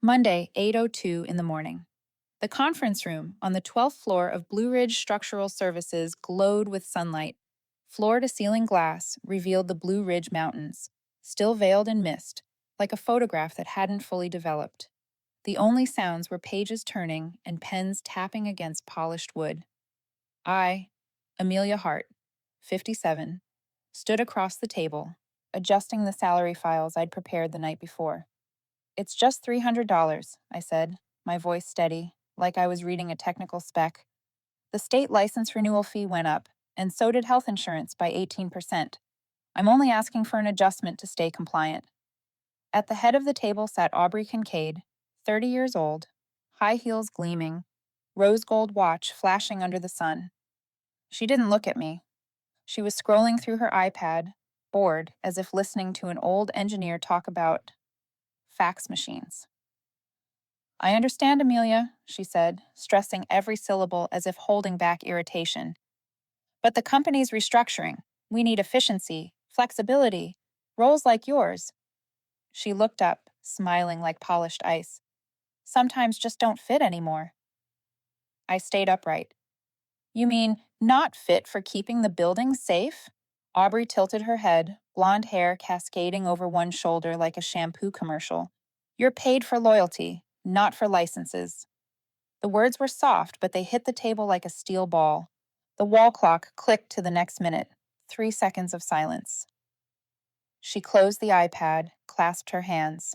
Monday, 8:02 in the morning. The conference room on the 12th floor of BlueRidge Structural Services glowed with sunlight. Floor-to-ceiling glass revealed the Blue Ridge Mountains, still veiled in mist, like a photograph that hadn't fully developed. The only sounds were pages turning and pens tapping against polished wood. I, Amelia Hart, 57, stood across the table, adjusting the salary files I'd prepared the night before. "It's just $300, I said, my voice steady, like I was reading a technical spec. "The state license renewal fee went up, and so did health insurance by 18%. I'm only asking for an adjustment to stay compliant." At the head of the table sat Aubrey Kincaid, 30 years old, high heels gleaming, rose gold watch flashing under the sun. She didn't look at me. She was scrolling through her iPad, bored as if listening to an old engineer talk about fax machines. "I understand, Amelia," she said, stressing every syllable as if holding back irritation. "But the company's restructuring. We need efficiency, flexibility, roles like yours." She looked up, smiling like polished ice. "Sometimes just don't fit anymore." I stayed upright. "You mean not fit for keeping the building safe?" Aubrey tilted her head, blonde hair cascading over one shoulder like a shampoo commercial. "You're paid for loyalty, not for licenses." The words were soft, but they hit the table like a steel ball. The wall clock clicked to the next minute. 3 seconds of silence. She closed the iPad, clasped her hands.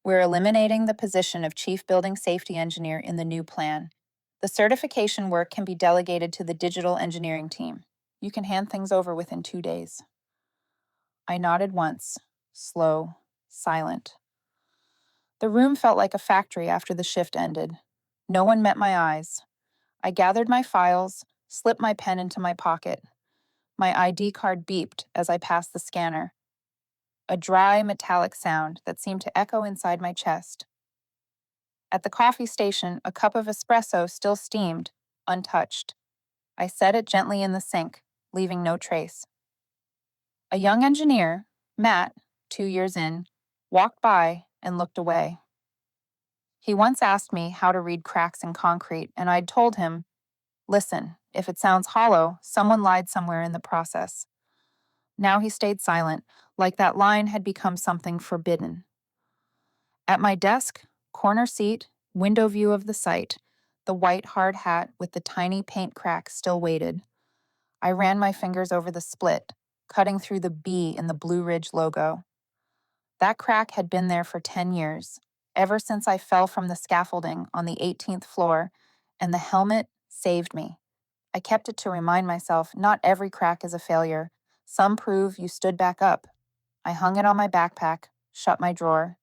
"We're eliminating the position of Chief Building Safety Engineer in the new plan. The certification work can be delegated to the digital engineering team. You can hand things over within 2 days." I nodded once, slow, silent. The room felt like a factory after the shift ended. No one met my eyes. I gathered my files, slipped my pen into my pocket. My ID card beeped as I passed the scanner, a dry, metallic sound that seemed to echo inside my chest. At the coffee station, a cup of espresso still steamed, untouched. I set it gently in the sink, leaving no trace. A young engineer, Matt, 2 years in, walked by and looked away. He once asked me how to read cracks in concrete, and I'd told him, "Listen, if it sounds hollow, someone lied somewhere in the process." Now he stayed silent, like that line had become something forbidden. At my desk, corner seat, window view of the site, the white hard hat with the tiny paint crack still waited. I ran my fingers over the split, cutting through the B in the Blue Ridge logo. That crack had been there for 10 years, ever since I fell from the scaffolding on the 18th floor, and the helmet saved me. I kept it to remind myself not every crack is a failure. Some prove you stood back up. I hung it on my backpack, shut my drawer.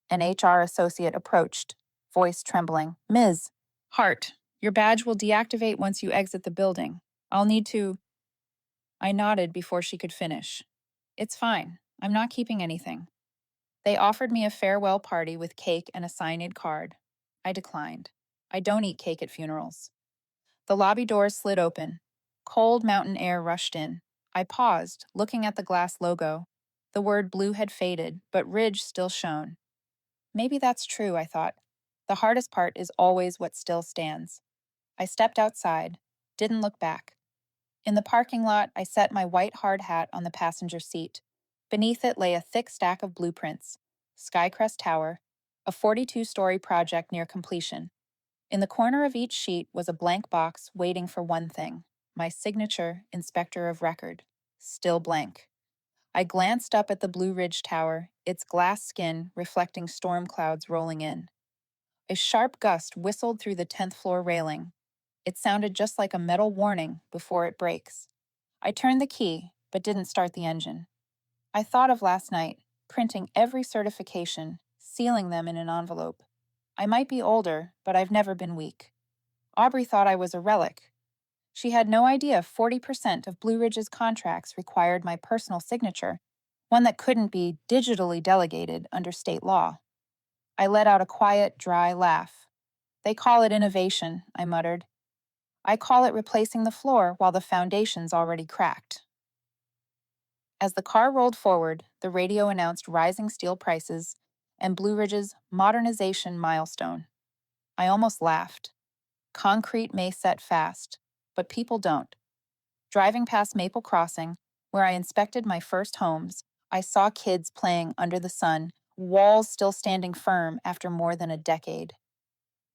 An HR associate approached, voice trembling. "Ms. Hart, your badge will deactivate once you exit the building. I'll need to—" I nodded before she could finish. "It's fine. I'm not keeping anything." They offered me a farewell party with cake and a signed card. I declined. I don't eat cake at funerals. The lobby doors slid open. Cold mountain air rushed in. I paused, looking at the glass logo. The word blue had faded, but Ridge still shone. Maybe that's true, I thought. The hardest part is always what still stands. I stepped outside, didn't look back. In the parking lot, I set my white hard hat on the passenger seat. Beneath it lay a thick stack of blueprints: Skycrest Tower, a 42-story project near completion. In the corner of each sheet was a blank box waiting for one thing: my signature, Inspector of Record. Still blank. I glanced up at the Blue Ridge Tower, its glass skin reflecting storm clouds rolling in. A sharp gust whistled through the 10th floor railing. It sounded just like a metal warning before it breaks. I turned the key, but didn't start the engine. I thought of last night, printing every certification, sealing them in an envelope. I might be older, but I've never been weak. Aubrey thought I was a relic. She had no idea 40% of Blue Ridge's contracts required my personal signature, one that couldn't be digitally delegated under state law. I let out a quiet, dry laugh. "They call it innovation," I muttered. "I call it replacing the floor while the foundation's already cracked." As the car rolled forward, the radio announced rising steel prices, and Blue Ridge's modernization milestone. I almost laughed. Concrete may set fast, but people don't. Driving past Maple Crossing, where I inspected my first homes, I saw kids playing under the sun, walls still standing firm after more than a decade.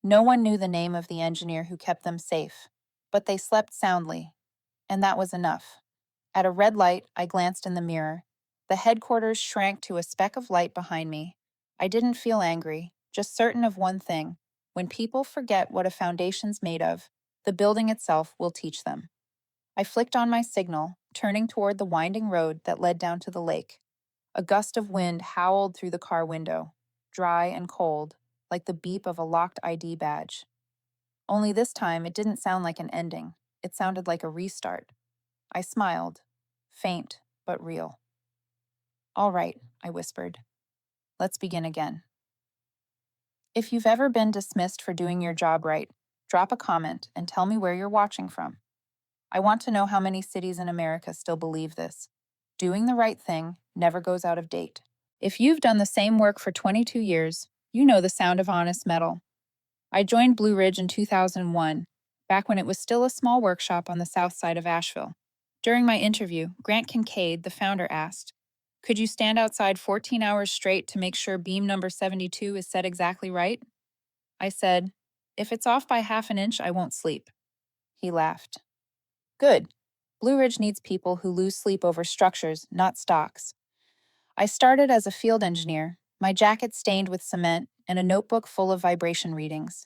No one knew the name of the engineer who kept them safe, but they slept soundly, and that was enough. At a red light, I glanced in the mirror. The headquarters shrank to a speck of light behind me. I didn't feel angry, just certain of one thing. When people forget what a foundation's made of, the building itself will teach them. I flicked on my signal, turning toward the winding road that led down to the lake. A gust of wind howled through the car window, dry and cold, like the beep of a locked ID badge. Only this time it didn't sound like an ending. It sounded like a restart. I smiled, faint but real. "All right," I whispered. "Let's begin again." If you've ever been dismissed for doing your job right, drop a comment and tell me where you're watching from. I want to know how many cities in America still believe this. Doing the right thing never goes out of date. If you've done the same work for 22 years, you know the sound of honest metal. I joined Blue Ridge in 2001, back when it was still a small workshop on the south side of Asheville. During my interview, Grant Kincaid, the founder, asked, "Could you stand outside 14 hours straight to make sure beam number 72 is set exactly right?" I said, "If it's off by half an inch, I won't sleep." He laughed. "Good. Blue Ridge needs people who lose sleep over structures, not stocks." I started as a field engineer, my jacket stained with cement and a notebook full of vibration readings.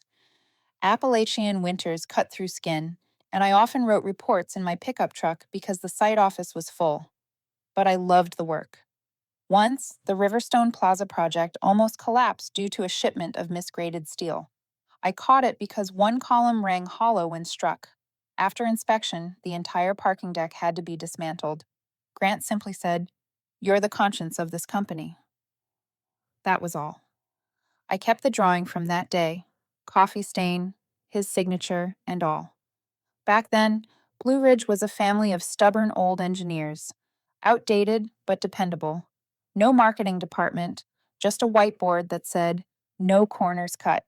Appalachian winters cut through skin, and I often wrote reports in my pickup truck because the site office was full. But I loved the work. Once, the Riverstone Plaza project almost collapsed due to a shipment of misgraded steel. I caught it because one column rang hollow when struck. After inspection, the entire parking deck had to be dismantled. Grant simply said, "You're the conscience of this company." That was all. I kept the drawing from that day, coffee stain, his signature, and all. Back then, Blue Ridge was a family of stubborn old engineers, outdated but dependable. No marketing department, just a whiteboard that said, "No corners cut."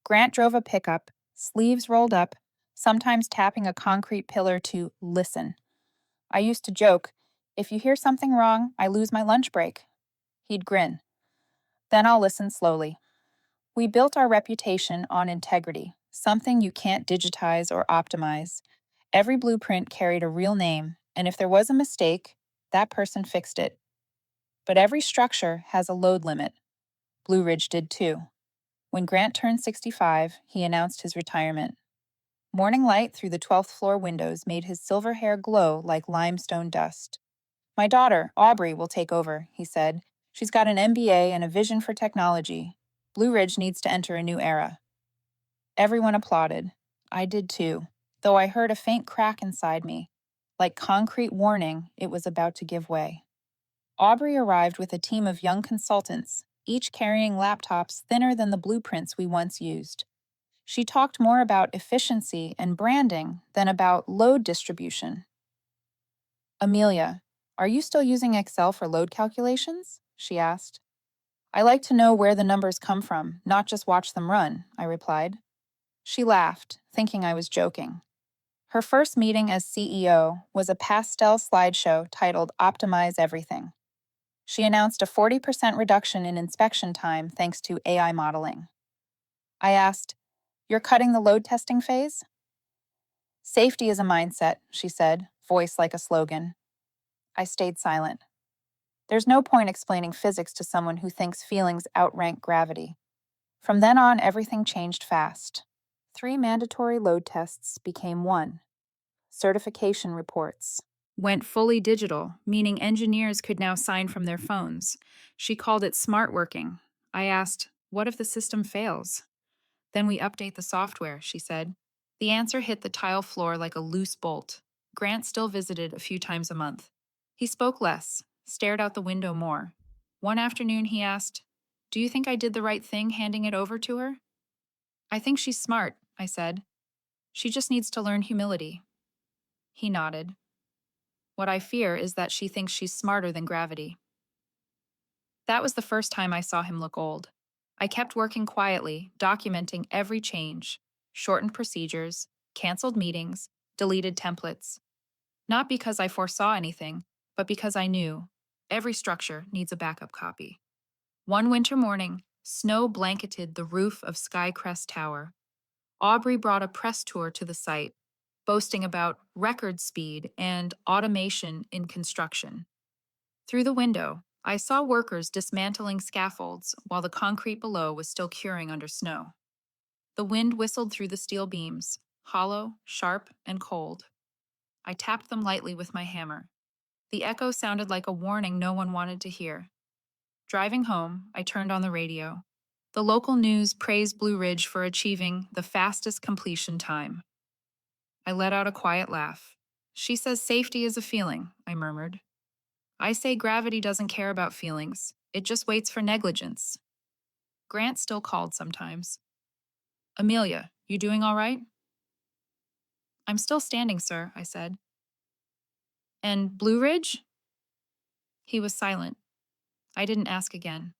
Grant drove a pickup, sleeves rolled up, sometimes tapping a concrete pillar to listen. I used to joke, "If you hear something wrong, I lose my lunch break." He'd grin. "Then I'll listen slowly." We built our reputation on integrity, something you can't digitize or optimize. Every blueprint carried a real name, and if there was a mistake, that person fixed it. But every structure has a load limit. Blue Ridge did too. When Grant turned 65, he announced his retirement. Morning light through the 12th floor windows made his silver hair glow like limestone dust. "My daughter, Aubrey, will take over," he said. "She's got an MBA and a vision for technology. Blue Ridge needs to enter a new era." Everyone applauded. I did too, though I heard a faint crack inside me. Like concrete warning, it was about to give way. Aubrey arrived with a team of young consultants, each carrying laptops thinner than the blueprints we once used. She talked more about efficiency and branding than about load distribution. "Amelia, are you still using Excel for load calculations?" she asked. "I like to know where the numbers come from, not just watch them run," I replied. She laughed, thinking I was joking. Her first meeting as CEO was a pastel slideshow titled "Optimize Everything." She announced a 40% reduction in inspection time thanks to AI modeling. I asked, "You're cutting the load testing phase?" "Safety is a mindset," she said, voice like a slogan. I stayed silent. There's no point explaining physics to someone who thinks feelings outrank gravity. From then on, everything changed fast. 3 mandatory load tests became 1. Certification reports went fully digital, meaning engineers could now sign from their phones. She called it smart working. I asked, "What if the system fails?" "Then we update the software," she said. The answer hit the tile floor like a loose bolt. Grant still visited a few times a month. He spoke less, stared out the window more. One afternoon he asked, "Do you think I did the right thing handing it over to her?" "I think she's smart," I said. "She just needs to learn humility." He nodded. "What I fear is that she thinks she's smarter than gravity." That was the first time I saw him look old. I kept working quietly, documenting every change, shortened procedures, canceled meetings, deleted templates. Not because I foresaw anything, but because I knew every structure needs a backup copy. One winter morning, snow blanketed the roof of Skycrest Tower. Aubrey brought a press tour to the site, boasting about record speed and automation in construction. Through the window, I saw workers dismantling scaffolds while the concrete below was still curing under snow. The wind whistled through the steel beams, hollow, sharp, and cold. I tapped them lightly with my hammer. The echo sounded like a warning no one wanted to hear. Driving home, I turned on the radio. The local news praised Blue Ridge for achieving the fastest completion time. I let out a quiet laugh. She says safety is a feeling, I murmured. I say gravity doesn't care about feelings, it just waits for negligence. Grant still called sometimes. Amelia, you doing all right? I'm still standing, sir, I said. And Blue Ridge? He was silent. I didn't ask again.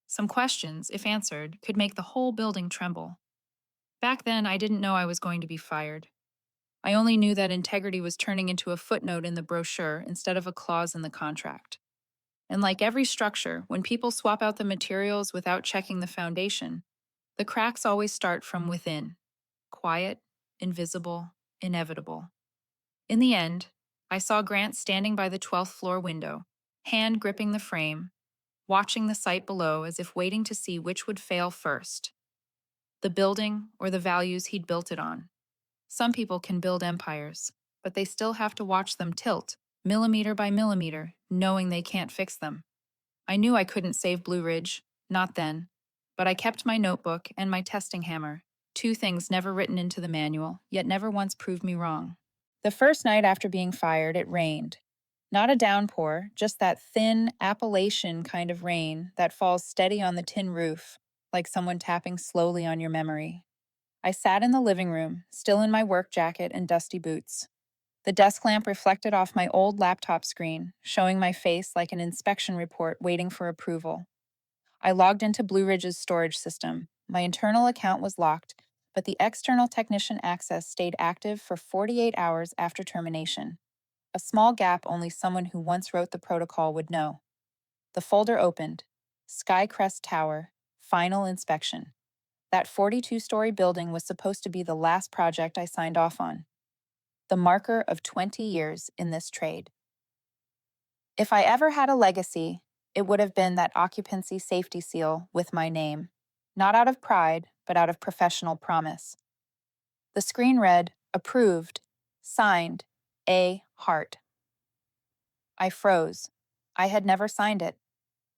Some questions, if answered, could make the whole building tremble. Back then, I didn't know I was going to be fired. I only knew that integrity was turning into a footnote in the brochure instead of a clause in the contract. And like every structure, when people swap out the materials without checking the foundation, the cracks always start from within. Quiet, invisible, inevitable. In the end, I saw Grant standing by the 12th floor window, hand gripping the frame, watching the site below as if waiting to see which would fail first, the building or the values he'd built it on. Some people can build empires, but they still have to watch them tilt, millimeter by millimeter, knowing they can't fix them. I knew I couldn't save Blue Ridge, not then, but I kept my notebook and my testing hammer, two things never written into the manual, yet never once proved me wrong. The first night after being fired, it rained. Not a downpour, just that thin Appalachian kind of rain that falls steady on the tin roof, like someone tapping slowly on your memory. I sat in the living room, still in my work jacket and dusty boots. The desk lamp reflected off my old laptop screen, showing my face like an inspection report waiting for approval. I logged into Blue Ridge's storage system. My internal account was locked, but the external technician access stayed active for 48 hours after termination. A small gap only someone who once wrote the protocol would know. The folder opened. Skycrest Tower, final inspection. That 42-story building was supposed to be the last project I signed off on. The marker of 20 years in this trade. If I ever had a legacy, it would have been that occupancy safety seal with my name, not out of pride, but out of professional promise. The screen read, approved, signed, A. Hart. I froze. I had never signed it.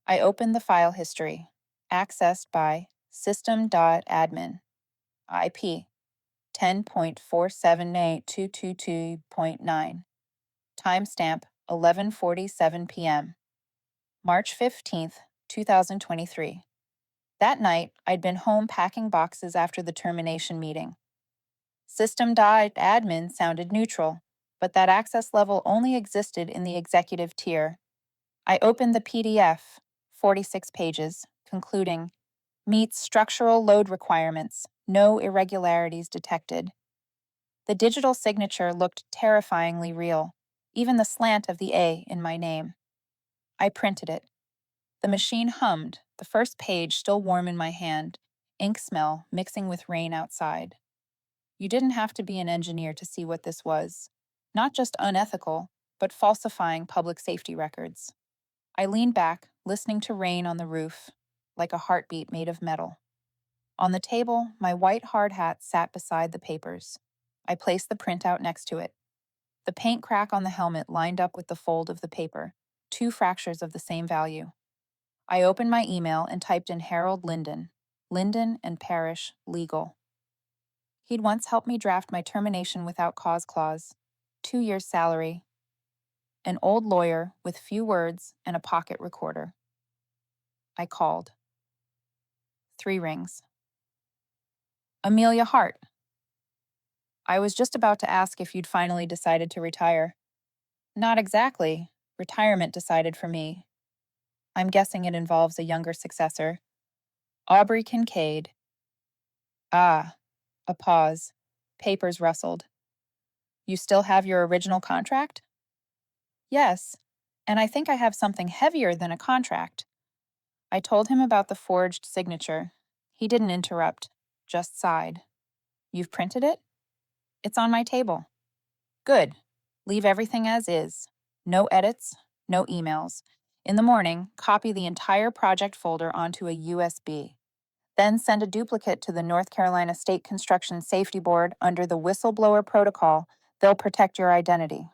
I opened the file history, accessed by system.admin, IP 10.478.222.9, timestamp 11:47 p.m., March 15th, 2023. That night, I'd been home packing boxes after the termination meeting. System.admin sounded neutral, but that access level only existed in the executive tier. I opened the PDF, 46 pages, concluding, meets structural load requirements, no irregularities detected. The digital signature looked terrifyingly real, even the slant of the A in my name. I printed it. The machine hummed, the first page still warm in my hand, ink smell mixing with rain outside. You didn't have to be an engineer to see what this was. Not just unethical, but falsifying public safety records. I leaned back, listening to rain on the roof, like a heartbeat made of metal. On the table, my white hard hat sat beside the papers. I placed the printout next to it. The paint crack on the helmet lined up with the fold of the paper, two fractures of the same value. I opened my email and typed in Harold Linden, Linden and Parrish, legal. He'd once helped me draft my termination without cause clause, 2 years' salary, an old lawyer with few words and a pocket recorder. I called. 3 rings. Amelia Hart. I was just about to ask if you'd finally decided to retire. Not exactly. Retirement decided for me. I'm guessing it involves a younger successor. Aubrey Kincaid. Ah, a pause. Papers rustled. You still have your original contract? Yes, and I think I have something heavier than a contract. I told him about the forged signature. He didn't interrupt, just sighed. You've printed it? It's on my table. Good. Leave everything as is. No edits, no emails. In the morning, copy the entire project folder onto a USB. Then send a duplicate to the North Carolina State Construction Safety Board under the whistleblower protocol. They'll protect your identity.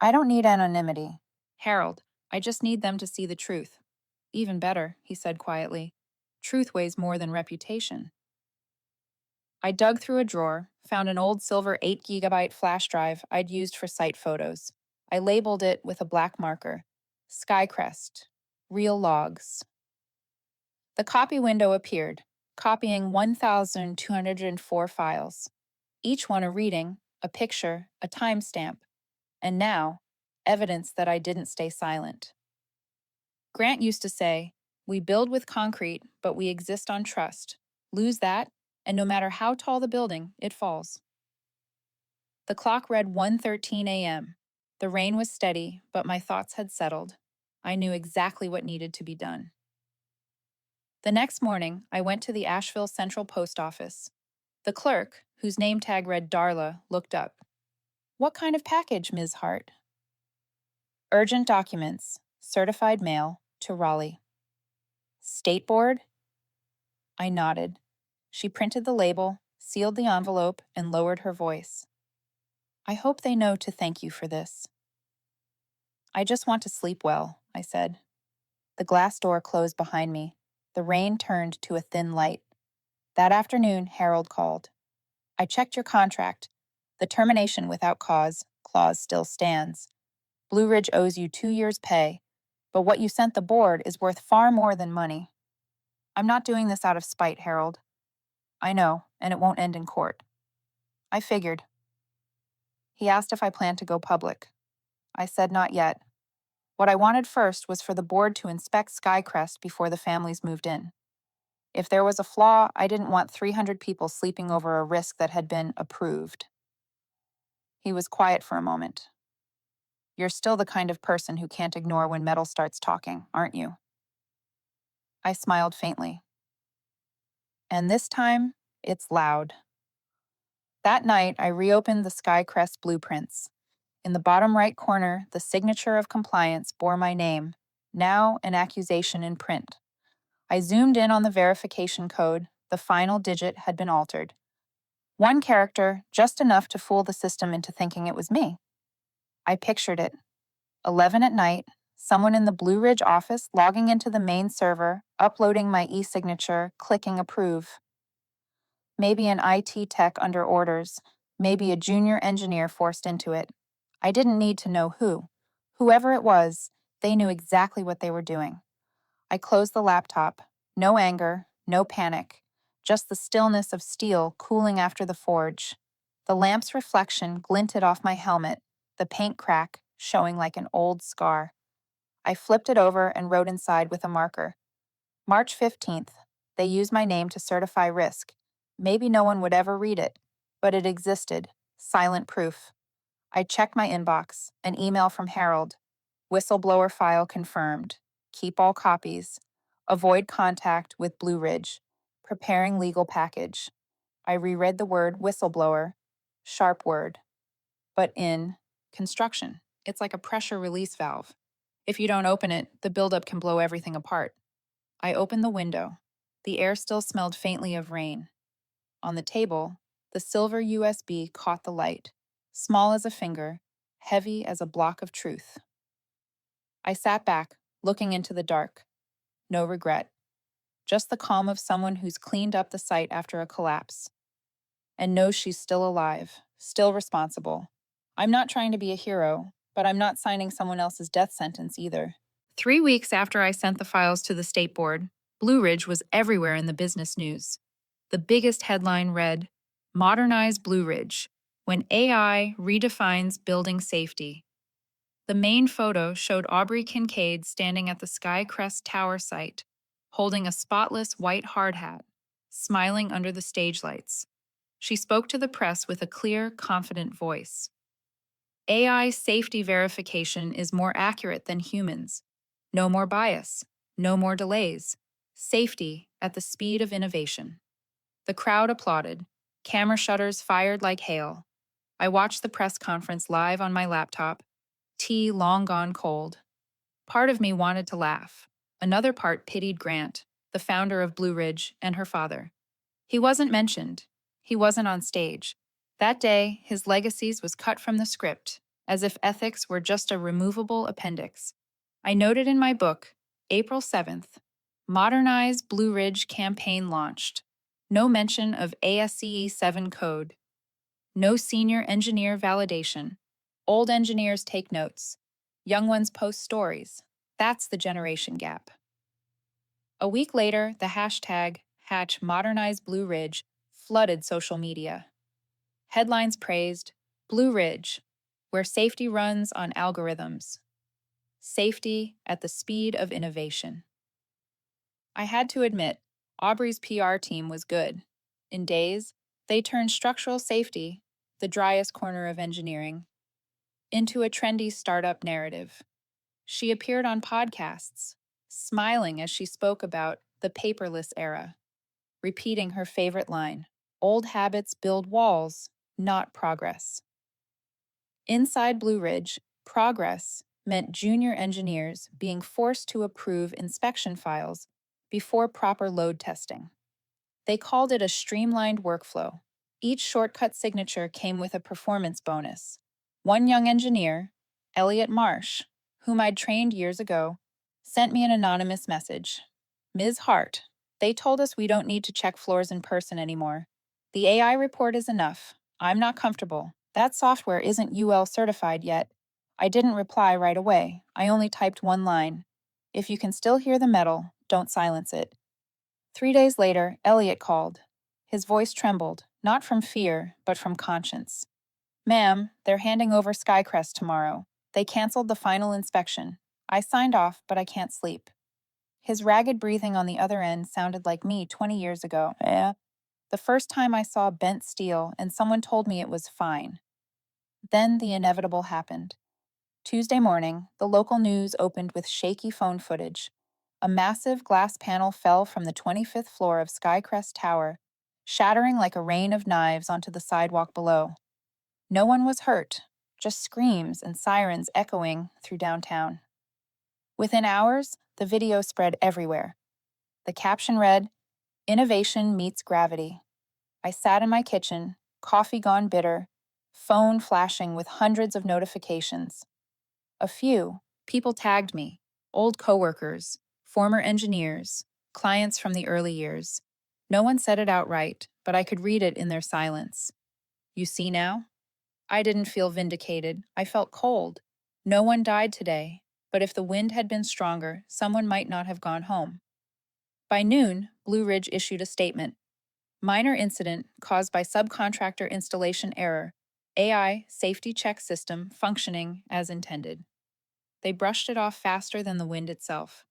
I don't need anonymity. Harold, I just need them to see the truth. Even better, he said quietly. Truth weighs more than reputation. I dug through a drawer, found an old silver 8 GB flash drive I'd used for site photos. I labeled it with a black marker. Skycrest. Real logs. The copy window appeared, copying 1,204 files. Each one a reading, a picture, a timestamp. And now, evidence that I didn't stay silent. Grant used to say, "We build with concrete, but we exist on trust. Lose that, and no matter how tall the building, it falls." The clock read 1:13 a.m. The rain was steady, but my thoughts had settled. I knew exactly what needed to be done. The next morning, I went to the Asheville Central Post Office. The clerk, whose name tag read Darla, looked up. "What kind of package, Ms. Hart?" "Urgent documents, certified mail, to Raleigh." "State Board?" I nodded. She printed the label, sealed the envelope, and lowered her voice. "I hope they know to thank you for this." "I just want to sleep well," I said. The glass door closed behind me. The rain turned to a thin light. That afternoon, Harold called. "I checked your contract. The termination without cause clause still stands. BlueRidge owes you 2 years' pay, but what you sent the board is worth far more than money." "I'm not doing this out of spite, Harold." "I know, and it won't end in court." "I figured." He asked if I planned to go public. I said not yet. What I wanted first was for the board to inspect Skycrest before the families moved in. If there was a flaw, I didn't want 300 people sleeping over a risk that had been approved. He was quiet for a moment. "You're still the kind of person who can't ignore when metal starts talking, aren't you?" I smiled faintly. "And this time, it's loud." That night, I reopened the Skycrest blueprints. In the bottom right corner, the signature of compliance bore my name, now an accusation in print. I zoomed in on the verification code. The final digit had been altered. One character, just enough to fool the system into thinking it was me. I pictured it. 11 at night, someone in the BlueRidge office logging into the main server, uploading my e-signature, clicking approve. Maybe an IT tech under orders, maybe a junior engineer forced into it. I didn't need to know who. Whoever it was, they knew exactly what they were doing. I closed the laptop. No anger, no panic, just the stillness of steel cooling after the forge. The lamp's reflection glinted off my helmet, the paint crack showing like an old scar. I flipped it over and wrote inside with a marker. March 15th. They used my name to certify risk. Maybe no one would ever read it, but it existed. Silent proof. I checked my inbox. An email from Harold. Whistleblower file confirmed. Keep all copies. Avoid contact with BlueRidge. Preparing legal package. I reread the word whistleblower. Sharp word. But in construction, it's like a pressure release valve. If you don't open it, the buildup can blow everything apart. I opened the window. The air still smelled faintly of rain. On the table, the silver USB caught the light, small as a finger, heavy as a block of truth. I sat back, looking into the dark. No regret. Just the calm of someone who's cleaned up the site after a collapse and knows she's still alive, still responsible. I'm not trying to be a hero, but I'm not signing someone else's death sentence either. 3 weeks after I sent the files to the state board, BlueRidge was everywhere in the business news. The biggest headline read, "Modernize BlueRidge, when AI redefines building safety." The main photo showed Aubrey Kincaid standing at the Skycrest Tower site, holding a spotless white hard hat, smiling under the stage lights. She spoke to the press with a clear, confident voice. AI safety verification is more accurate than humans. No more bias, no more delays. Safety at the speed of innovation. The crowd applauded. Camera shutters fired like hail. I watched the press conference live on my laptop, tea long gone cold. Part of me wanted to laugh. Another part pitied Grant, the founder of BlueRidge, and her father. He wasn't mentioned. He wasn't on stage. That day, his legacies was cut from the script, as if ethics were just a removable appendix. I noted in my book, April 7th, Modernize BlueRidge campaign launched. No mention of ASCE 7 code. No senior engineer validation. Old engineers take notes. Young ones post stories. That's the generation gap. A week later, the hashtag #ModernizeBlueRidge flooded social media. Headlines praised Blue Ridge, where safety runs on algorithms. Safety at the speed of innovation. I had to admit, Aubrey's PR team was good. In days, they turned structural safety, the driest corner of engineering, into a trendy startup narrative. She appeared on podcasts, smiling as she spoke about the paperless era, repeating her favorite line, "Old habits build walls, not progress." Inside Blue Ridge, progress meant junior engineers being forced to approve inspection files before proper load testing. They called it a streamlined workflow. Each shortcut signature came with a performance bonus. One young engineer, Elliot Marsh, whom I'd trained years ago, sent me an anonymous message. "Ms. Hart, they told us we don't need to check floors in person anymore. The AI report is enough. I'm not comfortable. That software isn't UL certified yet." I didn't reply right away. I only typed one line. "If you can still hear the metal, don't silence it." 3 days later, Elliot called. His voice trembled, not from fear, but from conscience. "Ma'am, they're handing over Skycrest tomorrow. They canceled the final inspection. I signed off, but I can't sleep." His ragged breathing on the other end sounded like me 20 years ago. "Yeah." The first time I saw bent steel and someone told me it was fine. Then the inevitable happened. Tuesday morning, the local news opened with shaky phone footage. A massive glass panel fell from the 25th floor of Skycrest Tower, shattering like a rain of knives onto the sidewalk below. No one was hurt, just screams and sirens echoing through downtown. Within hours, the video spread everywhere. The caption read, "Innovation meets gravity." I sat in my kitchen, coffee gone bitter, phone flashing with hundreds of notifications. A few, people tagged me, old coworkers, former engineers, clients from the early years. No one said it outright, but I could read it in their silence. "You see now?" I didn't feel vindicated. I felt cold. No one died today, but if the wind had been stronger, someone might not have gone home. By noon, Blue Ridge issued a statement. "Minor incident caused by subcontractor installation error. AI safety check system functioning as intended." They brushed it off faster than the wind itself.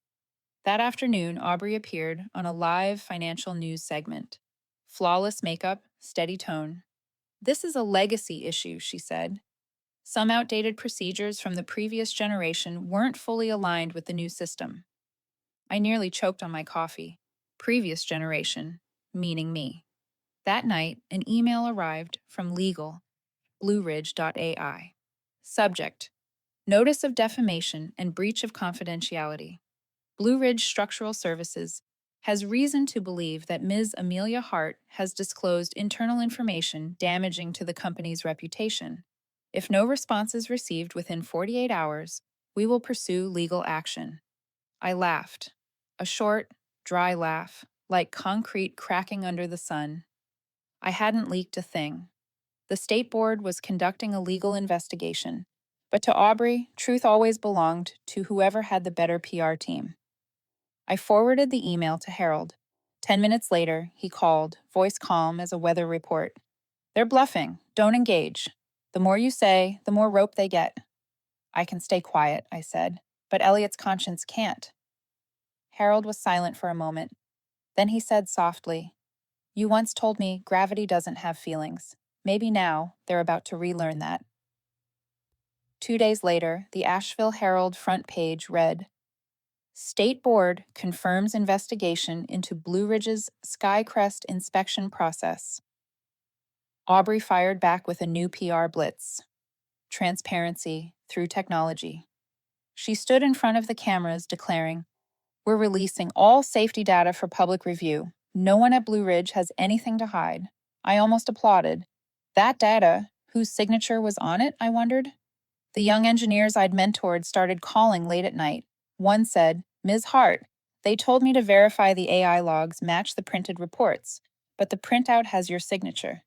That afternoon, Aubrey appeared on a live financial news segment. Flawless makeup, steady tone. "This is a legacy issue," she said. "Some outdated procedures from the previous generation weren't fully aligned with the new system." I nearly choked on my coffee. Previous generation, meaning me. That night, an email arrived from legal, BlueRidge.ai. Subject: Notice of defamation and breach of confidentiality. Blue Ridge Structural Services has reason to believe that Ms. Amelia Hart has disclosed internal information damaging to the company's reputation. If no response is received within 48 hours, we will pursue legal action. I laughed. A short, dry laugh, like concrete cracking under the sun. I hadn't leaked a thing. The state board was conducting a legal investigation, but to Aubrey, truth always belonged to whoever had the better PR team. I forwarded the email to Harold. 10 minutes later, he called, voice calm as a weather report. "They're bluffing. Don't engage. The more you say, the more rope they get." I can stay quiet, I said, but Elliot's conscience can't. Harold was silent for a moment. Then he said softly, "You once told me gravity doesn't have feelings. Maybe now they're about to relearn that." 2 days later, the Asheville Herald front page read, "State Board confirms investigation into Blue Ridge's Skycrest inspection process." Aubrey fired back with a new PR blitz. Transparency through technology. She stood in front of the cameras declaring, "We're releasing all safety data for public review. No one at Blue Ridge has anything to hide." I almost applauded. That data, whose signature was on it, I wondered? The young engineers I'd mentored started calling late at night. One said, "Ms. Hart, they told me to verify the AI logs match the printed reports, but the printout has your signature."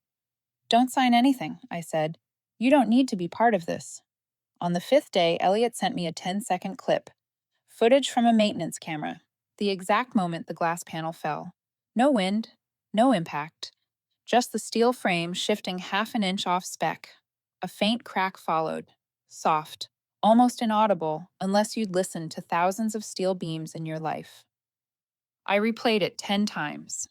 "Don't sign anything," I said. "You don't need to be part of this." On the fifth day, Elliot sent me a 10-second clip. Footage from a maintenance camera. The exact moment the glass panel fell. No wind, no impact. Just the steel frame shifting half an inch off spec. A faint crack followed. Soft. Almost inaudible, unless you'd listened to thousands of steel beams in your life. I replayed it 10 times.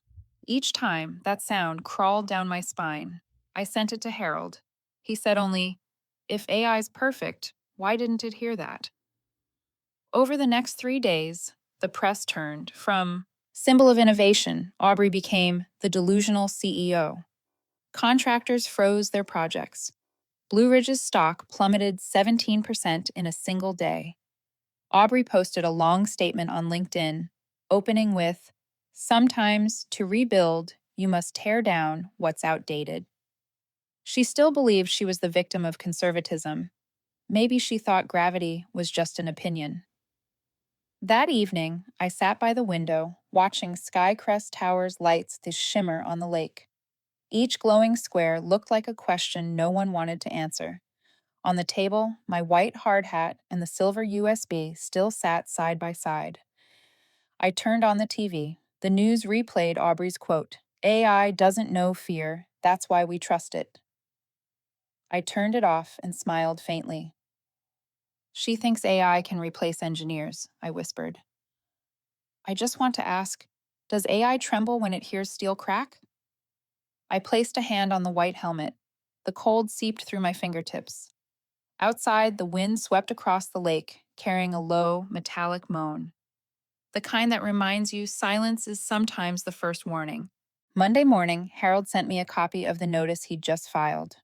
Each time, that sound crawled down my spine. I sent it to Harold. He said only, "If AI's perfect, why didn't it hear that?" Over the next 3 days, the press turned from symbol of innovation, Aubrey became the delusional CEO. Contractors froze their projects. Blue Ridge's stock plummeted 17% in a single day. Aubrey posted a long statement on LinkedIn, opening with, "Sometimes, to rebuild, you must tear down what's outdated." She still believed she was the victim of conservatism. Maybe she thought gravity was just an opinion. That evening, I sat by the window, watching Skycrest Tower's lights shimmer on the lake. Each glowing square looked like a question no one wanted to answer. On the table, my white hard hat and the silver USB still sat side by side. I turned on the TV. The news replayed Aubrey's quote, "AI doesn't know fear, that's why we trust it." I turned it off and smiled faintly. "She thinks AI can replace engineers," I whispered. "I just want to ask, does AI tremble when it hears steel crack?" I placed a hand on the white helmet. The cold seeped through my fingertips. Outside, the wind swept across the lake, carrying a low, metallic moan. The kind that reminds you silence is sometimes the first warning. Monday morning, Harold sent me a copy of the notice he'd just filed.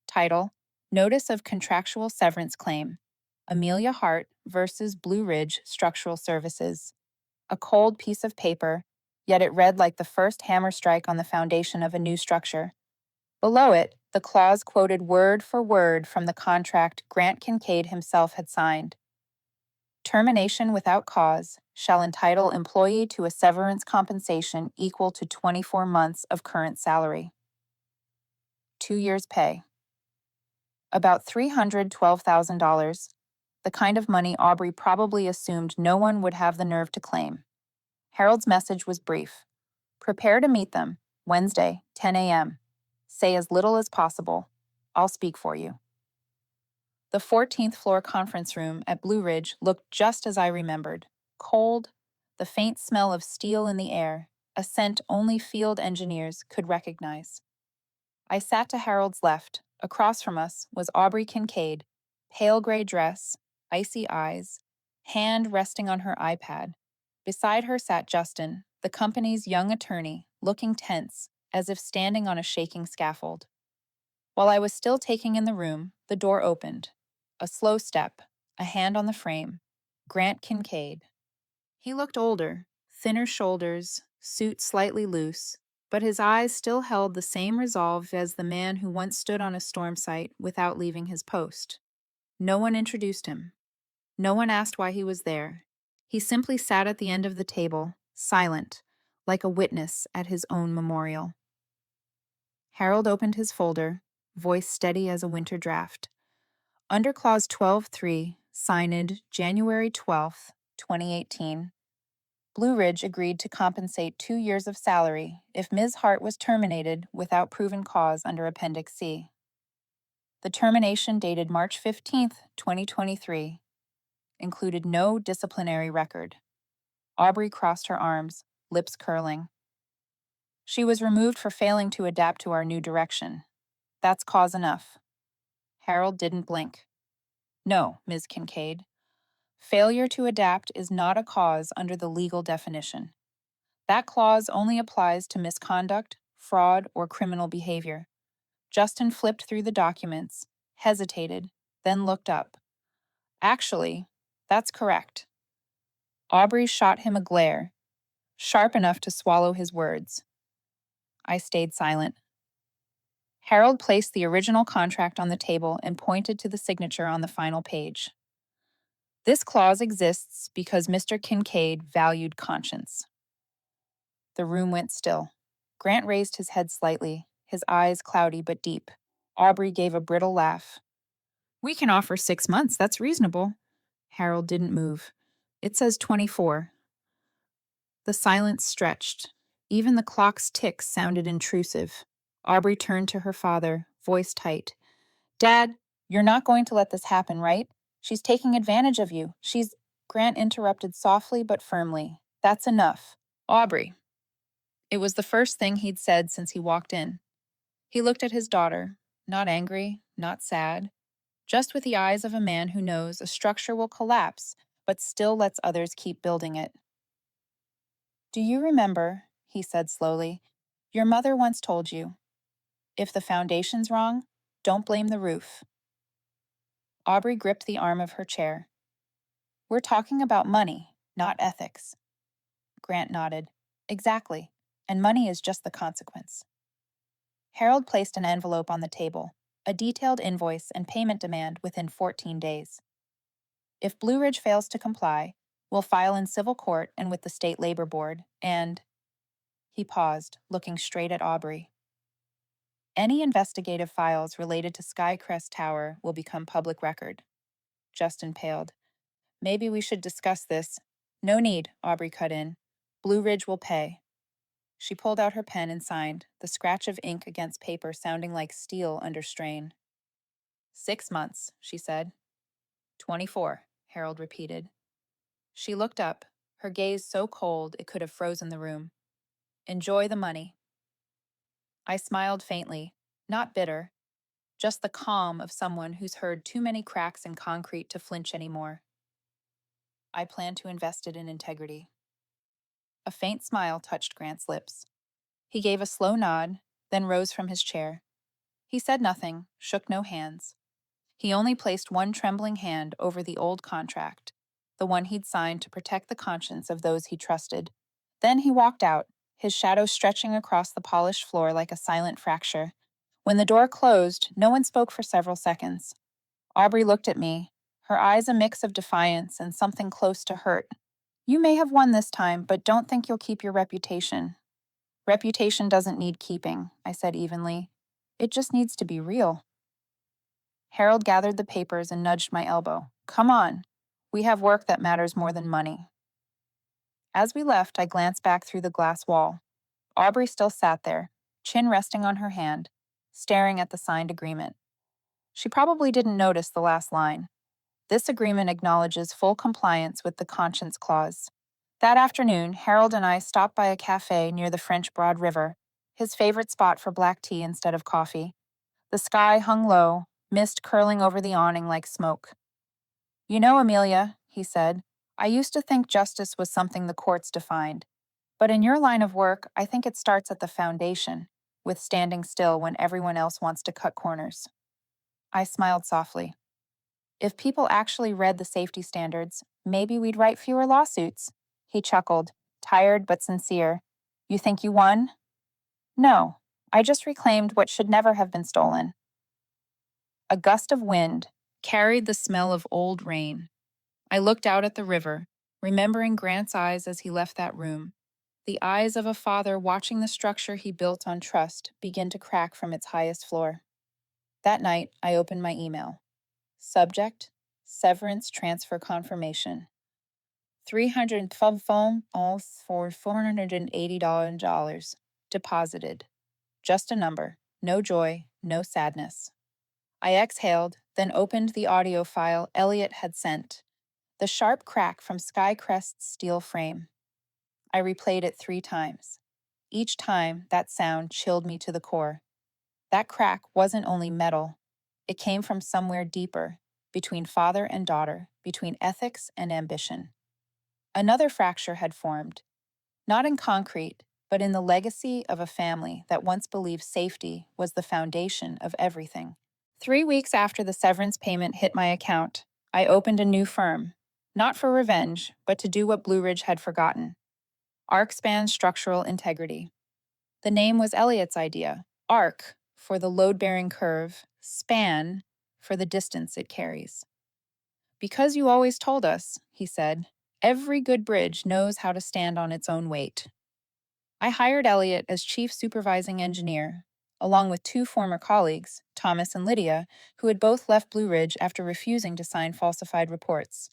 Title: Notice of Contractual Severance Claim. Amelia Hart versus Blue Ridge Structural Services. A cold piece of paper, yet it read like the first hammer strike on the foundation of a new structure. Below it, the clause quoted word for word from the contract Grant Kincaid himself had signed. Termination without cause shall entitle employee to a severance compensation equal to 24 months of current salary. 2 years' pay. About $312,000, the kind of money Aubrey probably assumed no one would have the nerve to claim. Harold's message was brief. Prepare to meet them, Wednesday, 10 a.m. Say as little as possible. I'll speak for you. The 14th floor conference room at Blue Ridge looked just as I remembered. Cold, the faint smell of steel in the air, a scent only field engineers could recognize. I sat to Harold's left. Across from us was Aubrey Kincaid, pale gray dress, icy eyes, hand resting on her iPad. Beside her sat Justin, the company's young attorney, looking tense, as if standing on a shaking scaffold. While I was still taking in the room, the door opened. A slow step, a hand on the frame. Grant Kincaid. He looked older, thinner shoulders, suit slightly loose, but his eyes still held the same resolve as the man who once stood on a storm site without leaving his post. No one introduced him. No one asked why he was there. He simply sat at the end of the table, silent, like a witness at his own memorial. Harold opened his folder, voice steady as a winter draft. Under Clause 12.3, signed January 12th, 2018, Blue Ridge agreed to compensate 2 years of salary if Ms. Hart was terminated without proven cause under Appendix C. The termination dated March 15th, 2023, included no disciplinary record. Aubrey crossed her arms, lips curling. She was removed for failing to adapt to our new direction. That's cause enough. Harold didn't blink. No, Ms. Kincaid. Failure to adapt is not a cause under the legal definition. That clause only applies to misconduct, fraud, or criminal behavior. Justin flipped through the documents, hesitated, then looked up. Actually, that's correct. Aubrey shot him a glare, sharp enough to swallow his words. I stayed silent. Harold placed the original contract on the table and pointed to the signature on the final page. This clause exists because Mr. Kincaid valued conscience. The room went still. Grant raised his head slightly, his eyes cloudy but deep. Aubrey gave a brittle laugh. We can offer 6 months, that's reasonable. Harold didn't move. It says 24. The silence stretched. Even the clock's ticks sounded intrusive. Aubrey turned to her father, voice tight. Dad, you're not going to let this happen, right? She's taking advantage of you. Grant interrupted softly but firmly. That's enough. Aubrey. It was the first thing he'd said since he walked in. He looked at his daughter, not angry, not sad, just with the eyes of a man who knows a structure will collapse, but still lets others keep building it. Do you remember, he said slowly, your mother once told you, if the foundation's wrong, don't blame the roof. Aubrey gripped the arm of her chair. We're talking about money, not ethics. Grant nodded. Exactly, and money is just the consequence. Harold placed an envelope on the table, a detailed invoice and payment demand within 14 days. If BlueRidge fails to comply, we'll file in civil court and with the State Labor Board, and... He paused, looking straight at Aubrey. Any investigative files related to Skycrest Tower will become public record. Justin paled. Maybe we should discuss this. No need, Aubrey cut in. BlueRidge will pay. She pulled out her pen and signed, the scratch of ink against paper sounding like steel under strain. 6 months, she said. 24, Harold repeated. She looked up, her gaze so cold it could have frozen the room. Enjoy the money. I smiled faintly, not bitter, just the calm of someone who's heard too many cracks in concrete to flinch anymore. I plan to invest it in integrity. A faint smile touched Grant's lips. He gave a slow nod, then rose from his chair. He said nothing, shook no hands. He only placed one trembling hand over the old contract, the one he'd signed to protect the conscience of those he trusted. Then he walked out, his shadow stretching across the polished floor like a silent fracture. When the door closed, no one spoke for several seconds. Aubrey looked at me, her eyes a mix of defiance and something close to hurt. You may have won this time, but don't think you'll keep your reputation. Reputation doesn't need keeping, I said evenly. It just needs to be real. Harold gathered the papers and nudged my elbow. Come on. We have work that matters more than money. As we left, I glanced back through the glass wall. Aubrey still sat there, chin resting on her hand, staring at the signed agreement. She probably didn't notice the last line. This agreement acknowledges full compliance with the conscience clause. That afternoon, Harold and I stopped by a cafe near the French Broad River, his favorite spot for black tea instead of coffee. The sky hung low, mist curling over the awning like smoke. You know, Amelia, he said, I used to think justice was something the courts defined. But in your line of work, I think it starts at the foundation, with standing still when everyone else wants to cut corners. I smiled softly. If people actually read the safety standards, maybe we'd write fewer lawsuits. He chuckled, tired but sincere. You think you won? No, I just reclaimed what should never have been stolen. A gust of wind carried the smell of old rain. I looked out at the river, remembering Grant's eyes as he left that room, the eyes of a father watching the structure he built on trust begin to crack from its highest floor. That night, I opened my email. Subject, severance transfer confirmation. 312 phone for $480 deposited. Just a number, no joy, no sadness. I exhaled, then opened the audio file Elliot had sent. The sharp crack from Skycrest's steel frame. I replayed it 3 times. Each time, that sound chilled me to the core. That crack wasn't only metal, it came from somewhere deeper, between father and daughter, between ethics and ambition. Another fracture had formed, not in concrete, but in the legacy of a family that once believed safety was the foundation of everything. 3 weeks after the severance payment hit my account, I opened a new firm, not for revenge, but to do what BlueRidge had forgotten. ArcSpan Structural Integrity. The name was Elliot's idea. Arc, for the load-bearing curve, span, for the distance it carries. Because you always told us, he said, every good bridge knows how to stand on its own weight. I hired Elliot as chief supervising engineer, along with 2 former colleagues, Thomas and Lydia, who had both left BlueRidge after refusing to sign falsified reports.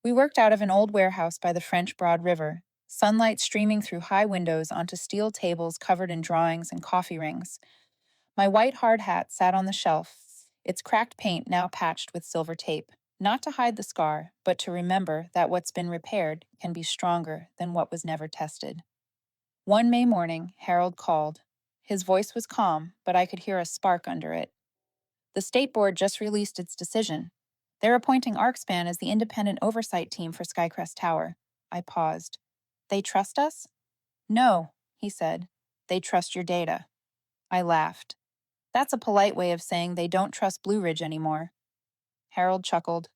We worked out of an old warehouse by the French Broad River, sunlight streaming through high windows onto steel tables covered in drawings and coffee rings. My white hard hat sat on the shelf, its cracked paint now patched with silver tape, not to hide the scar, but to remember that what's been repaired can be stronger than what was never tested. One May morning, Harold called. His voice was calm, but I could hear a spark under it. The state board just released its decision. They're appointing ArcSpan as the independent oversight team for Skycrest Tower. I paused. They trust us? No, he said. They trust your data. I laughed. That's a polite way of saying they don't trust BlueRidge anymore. Harold chuckled.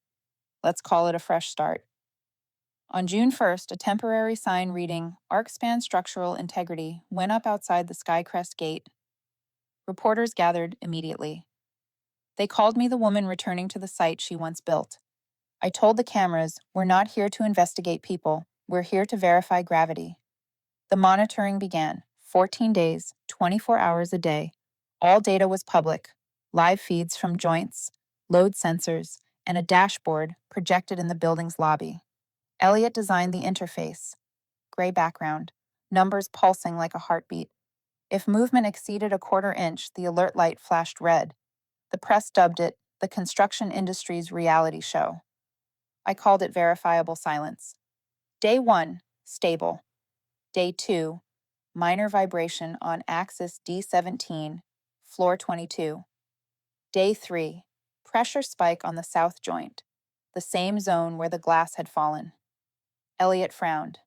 Let's call it a fresh start. On June 1st, a temporary sign reading ArcSpan Structural Integrity went up outside the Skycrest gate. Reporters gathered immediately. They called me the woman returning to the site she once built. I told the cameras, we're not here to investigate people, we're here to verify gravity. The monitoring began, 14 days, 24 hours a day. All data was public, live feeds from joints, load sensors, and a dashboard projected in the building's lobby. Elliot designed the interface, gray background, numbers pulsing like a heartbeat. If movement exceeded a quarter inch, the alert light flashed red. The press dubbed it the construction industry's reality show. I called it verifiable silence. Day 1, stable. Day 2, minor vibration on axis D17, floor 22. Day 3, pressure spike on the south joint, the same zone where the glass had fallen. Elliot frowned.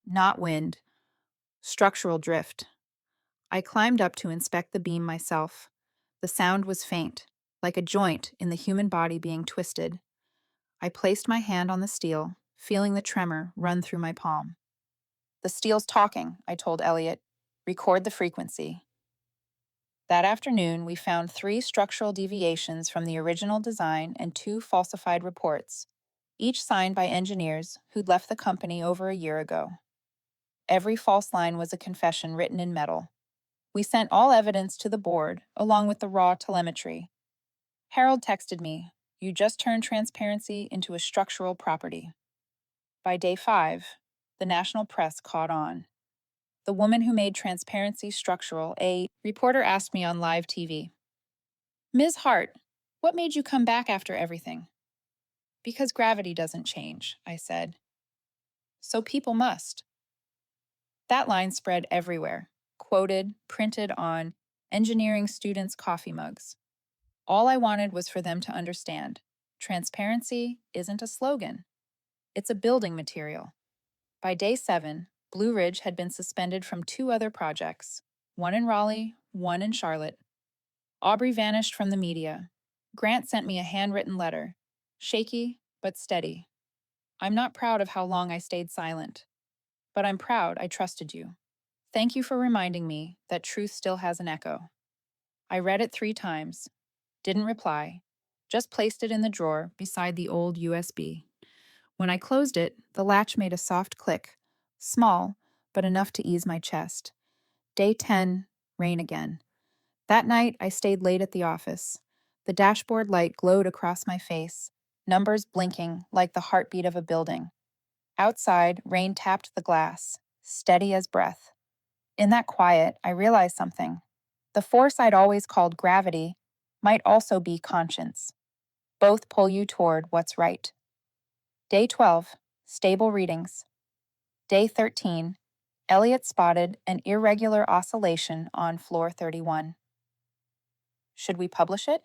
Not wind, structural drift. I climbed up to inspect the beam myself. The sound was faint, like a joint in the human body being twisted. I placed my hand on the steel, feeling the tremor run through my palm. The steel's talking, I told Elliot. Record the frequency. That afternoon, we found 3 structural deviations from the original design and 2 falsified reports, each signed by engineers who'd left the company over a year ago. Every false line was a confession written in metal. We sent all evidence to the board, along with the raw telemetry. Harold texted me, "You just turned transparency into a structural property." By day 5, the national press caught on. The woman who made transparency structural, a reporter asked me on live TV, "Ms. Hart, what made you come back after everything?" "Because gravity doesn't change," I said. "So people must." That line spread everywhere, quoted, printed on engineering students' coffee mugs. All I wanted was for them to understand. Transparency isn't a slogan. It's a building material. By day 7, BlueRidge had been suspended from 2 other projects, one in Raleigh, one in Charlotte. Aubrey vanished from the media. Grant sent me a handwritten letter, shaky but steady. "I'm not proud of how long I stayed silent, but I'm proud I trusted you. Thank you for reminding me that truth still has an echo." I read it 3 times, didn't reply, just placed it in the drawer beside the old USB. When I closed it, the latch made a soft click, small, but enough to ease my chest. Day 10, rain again. That night, I stayed late at the office. The dashboard light glowed across my face, numbers blinking like the heartbeat of a building. Outside, rain tapped the glass, steady as breath. In that quiet, I realized something. The force I'd always called gravity might also be conscience. Both pull you toward what's right. Day 12, stable readings. Day 13, Elliot spotted an irregular oscillation on floor 31. Should we publish it?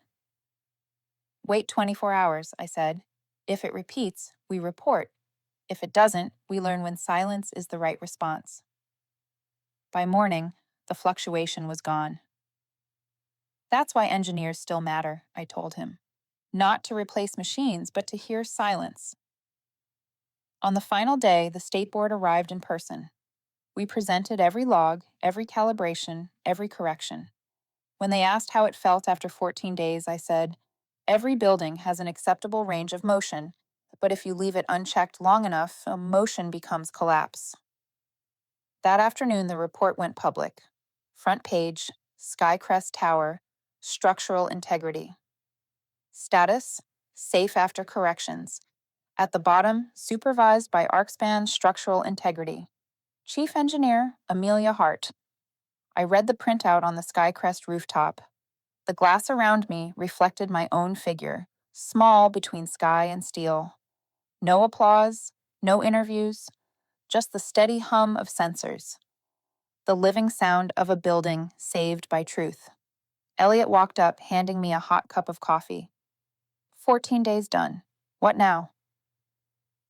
Wait 24 hours, I said. If it repeats, we report. If it doesn't, we learn when silence is the right response. By morning, the fluctuation was gone. That's why engineers still matter, I told him. Not to replace machines, but to hear silence. On the final day, the state board arrived in person. We presented every log, every calibration, every correction. When they asked how it felt after 14 days, I said, every building has an acceptable range of motion, but if you leave it unchecked long enough, motion becomes collapse. That afternoon, the report went public. Front page, Skycrest Tower, structural integrity. Status, safe after corrections. At the bottom, supervised by ArcSpan Structural Integrity. Chief Engineer, Amelia Hart. I read the printout on the Skycrest rooftop. The glass around me reflected my own figure, small between sky and steel. No applause, no interviews, just the steady hum of sensors. The living sound of a building saved by truth. Elliot walked up, handing me a hot cup of coffee. 14 days done. What now?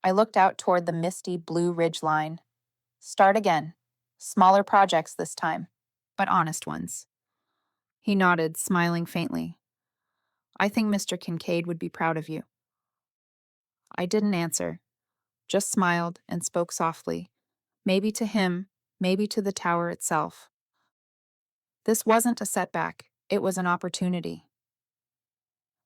I looked out toward the misty Blue Ridge line. Start again. Smaller projects this time, but honest ones. He nodded, smiling faintly. I think Mr. Kincaid would be proud of you. I didn't answer, just smiled and spoke softly, maybe to him, maybe to the tower itself. This wasn't a setback, it was an opportunity.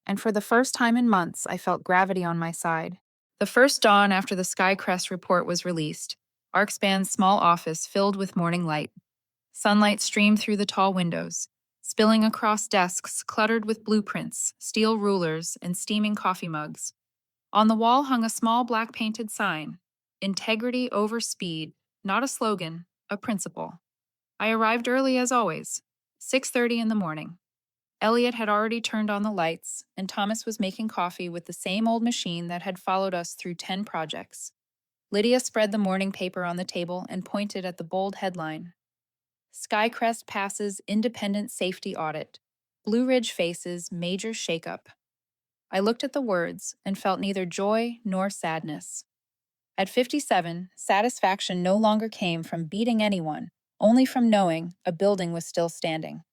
And for the first time in months, I felt gravity on my side. The first dawn after the Skycrest report was released, ArcSpan's small office filled with morning light. Sunlight streamed through the tall windows, spilling across desks cluttered with blueprints, steel rulers, and steaming coffee mugs. On the wall hung a small black painted sign, Integrity over Speed, not a slogan, a principle. I arrived early as always, 6:30 in the morning. Elliot had already turned on the lights, and Thomas was making coffee with the same old machine that had followed us through 10 projects. Lydia spread the morning paper on the table and pointed at the bold headline. Skycrest passes independent safety audit. BlueRidge faces major shakeup. I looked at the words and felt neither joy nor sadness. At 57, satisfaction no longer came from beating anyone, only from knowing a building was still standing.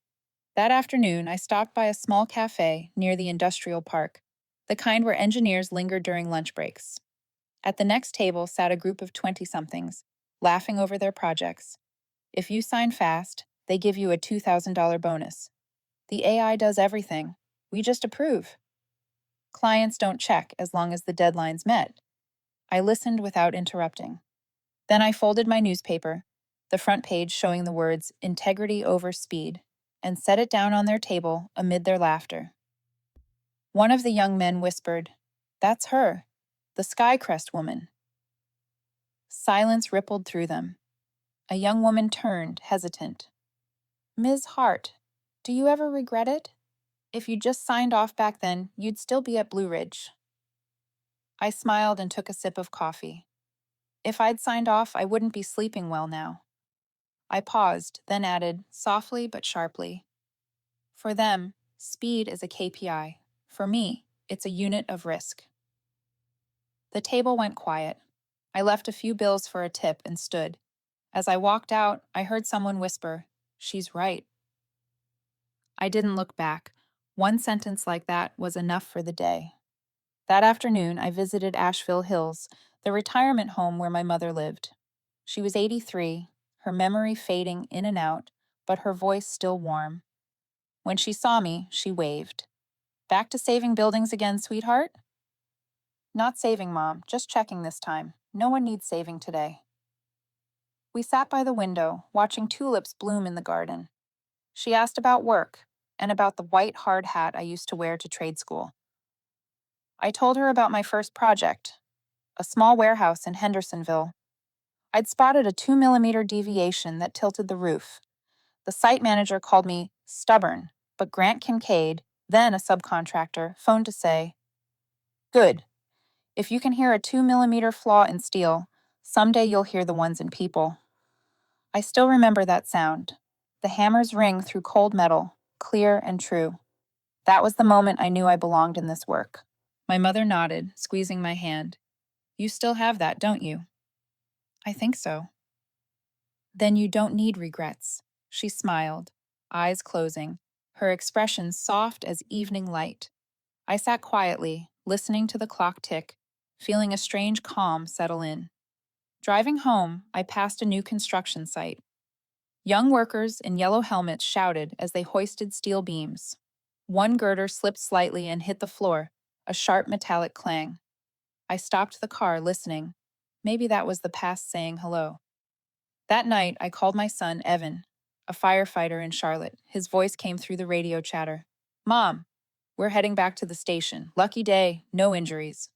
That afternoon, I stopped by a small cafe near the industrial park, the kind where engineers lingered during lunch breaks. At the next table sat a group of 20-somethings, laughing over their projects. If you sign fast, they give you a $2,000 bonus. The AI does everything. We just approve. Clients don't check as long as the deadline's met. I listened without interrupting. Then I folded my newspaper, the front page showing the words Integrity over Speed, and set it down on their table amid their laughter. One of the young men whispered, "That's her, the Skycrest woman." Silence rippled through them. A young woman turned, hesitant. "Ms. Hart, do you ever regret it? If you just signed off back then, you'd still be at BlueRidge." I smiled and took a sip of coffee. If I'd signed off, I wouldn't be sleeping well now. I paused, then added, softly but sharply, "For them, speed is a KPI. For me, it's a unit of risk." The table went quiet. I left a few bills for a tip and stood. As I walked out, I heard someone whisper, "She's right." I didn't look back. One sentence like that was enough for the day. That afternoon, I visited Asheville Hills, the retirement home where my mother lived. She was 83, her memory fading in and out, but her voice still warm. When she saw me, she waved. "Back to saving buildings again, sweetheart?" "Not saving, Mom, just checking this time. No one needs saving today." We sat by the window, watching tulips bloom in the garden. She asked about work and about the white hard hat I used to wear to trade school. I told her about my first project, a small warehouse in Hendersonville. I'd spotted a 2 mm deviation that tilted the roof. The site manager called me stubborn, but Grant Kincaid, Then a subcontractor phoned to say, "Good. If you can hear a 2 millimeter flaw in steel, someday you'll hear the ones in people." I still remember that sound. The hammer's ring through cold metal, clear and true. That was the moment I knew I belonged in this work. My mother nodded, squeezing my hand. "You still have that, don't you?" "I think so." "Then you don't need regrets." She smiled, eyes closing, her expression soft as evening light. I sat quietly, listening to the clock tick, feeling a strange calm settle in. Driving home, I passed a new construction site. Young workers in yellow helmets shouted as they hoisted steel beams. One girder slipped slightly and hit the floor, a sharp metallic clang. I stopped the car, listening. Maybe that was the past saying hello. That night, I called my son, Evan, a firefighter in Charlotte. His voice came through the radio chatter. "Mom, we're heading back to the station. Lucky day, no injuries."